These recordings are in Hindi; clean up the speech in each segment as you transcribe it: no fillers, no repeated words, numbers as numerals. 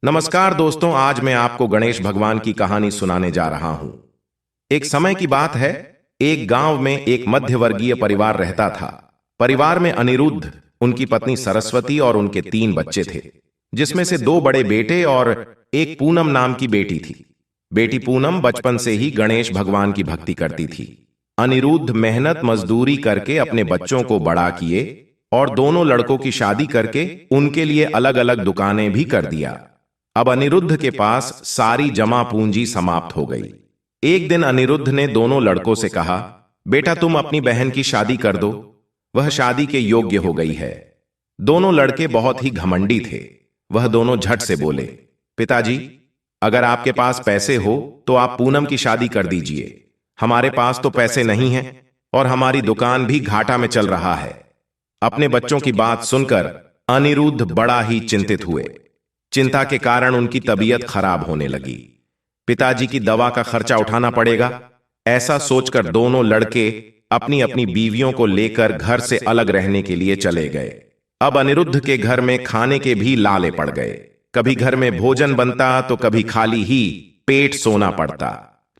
नमस्कार दोस्तों, आज मैं आपको गणेश भगवान की कहानी सुनाने जा रहा हूं। एक समय की बात है। एक गांव में एक मध्यवर्गीय परिवार रहता था। परिवार में अनिरुद्ध, उनकी पत्नी सरस्वती और उनके 3 बच्चे थे, जिसमें से 2 बड़े बेटे और एक पूनम नाम की बेटी थी। बेटी पूनम बचपन से ही गणेश भगवान की भक्ति करती थी। अनिरुद्ध मेहनत मजदूरी करके अपने बच्चों को बड़ा किए और दोनों लड़कों की शादी करके उनके लिए अलग अलग दुकानें भी कर दिया। अब अनिरुद्ध के पास सारी जमा पूंजी समाप्त हो गई। एक दिन अनिरुद्ध ने दोनों लड़कों से कहा, बेटा तुम अपनी बहन की शादी कर दो, वह शादी के योग्य हो गई है। दोनों लड़के बहुत ही घमंडी थे। वह दोनों झट से बोले, पिताजी, अगर आपके पास पैसे हो तो आप पूनम की शादी कर दीजिए। हमारे पास तो पैसे नहीं हैं और हमारी दुकान भी घाटा में चल रहा है। अपने बच्चों की बात सुनकर अनिरुद्ध बड़ा ही चिंतित हुए। चिंता के कारण उनकी तबीयत खराब होने लगी। पिताजी की दवा का खर्चा उठाना पड़ेगा, ऐसा सोचकर दोनों लड़के अपनी अपनी बीवियों को लेकर घर से अलग रहने के लिए चले गए। अब अनिरुद्ध के घर में खाने के भी लाले पड़ गए। कभी घर में भोजन बनता तो कभी खाली ही पेट सोना पड़ता।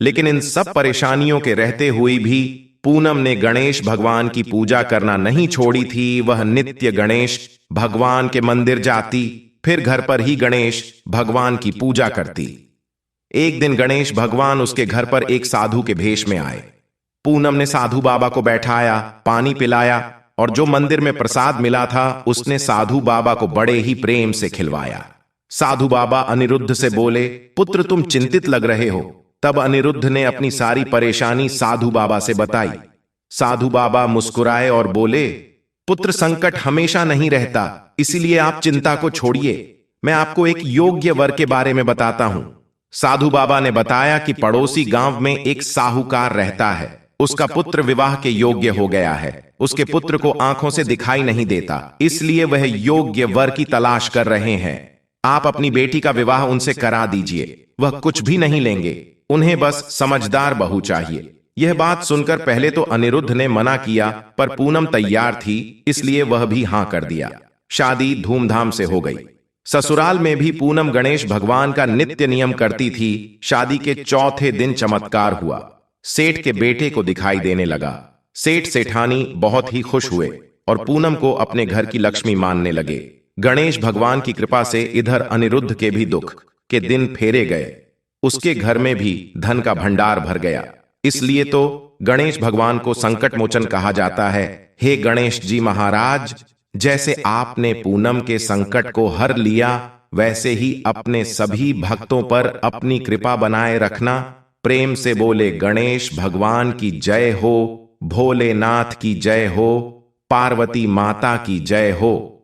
लेकिन इन सब परेशानियों के रहते हुए भी पूनम ने गणेश भगवान की पूजा करना नहीं छोड़ी थी। वह नित्य गणेश भगवान के मंदिर जाती, फिर घर पर ही गणेश भगवान की पूजा करती। एक दिन गणेश भगवान उसके घर पर एक साधु के भेष में आए। पूनम ने साधु बाबा को बैठाया, पानी पिलाया और जो मंदिर में प्रसाद मिला था उसने साधु बाबा को बड़े ही प्रेम से खिलवाया। साधु बाबा अनिरुद्ध से बोले, पुत्र तुम चिंतित लग रहे हो। तब अनिरुद्ध ने अपनी सारी परेशानी साधु बाबा से बताई। साधु बाबा मुस्कुराए और बोले, पुत्र संकट हमेशा नहीं रहता, इसीलिए आप चिंता को छोड़िए। मैं आपको एक योग्य वर के बारे में बताता हूं। साधु बाबा ने बताया कि पड़ोसी गांव में एक साहूकार रहता है। उसका पुत्र विवाह के योग्य हो गया है। उसके पुत्र को आंखों से दिखाई नहीं देता, इसलिए वह योग्य वर की तलाश कर रहे हैं। आप अपनी बेटी का विवाह उनसे करा दीजिए। वह कुछ भी नहीं लेंगे, उन्हें बस समझदार बहू चाहिए। यह बात सुनकर पहले तो अनिरुद्ध ने मना किया, पर पूनम तैयार थी, इसलिए वह भी हां कर दिया। शादी धूमधाम से हो गई। ससुराल में भी पूनम गणेश भगवान का नित्य नियम करती थी। शादी के चौथे दिन चमत्कार हुआ। सेठ के बेटे को दिखाई देने लगा। सेठ सेठानी बहुत ही खुश हुए और पूनम को अपने घर की लक्ष्मी मानने लगे। गणेश भगवान की कृपा से इधर अनिरुद्ध के भी दुख के दिन फेरे गए। उसके घर में भी धन का भंडार भर गया। इसलिए तो गणेश भगवान को संकट मोचन कहा जाता है। हे गणेश जी महाराज, जैसे आपने पूनम के संकट को हर लिया, वैसे ही अपने सभी भक्तों पर अपनी कृपा बनाए रखना। प्रेम से बोले गणेश भगवान की जय हो, भोलेनाथ की जय हो, पार्वती माता की जय हो।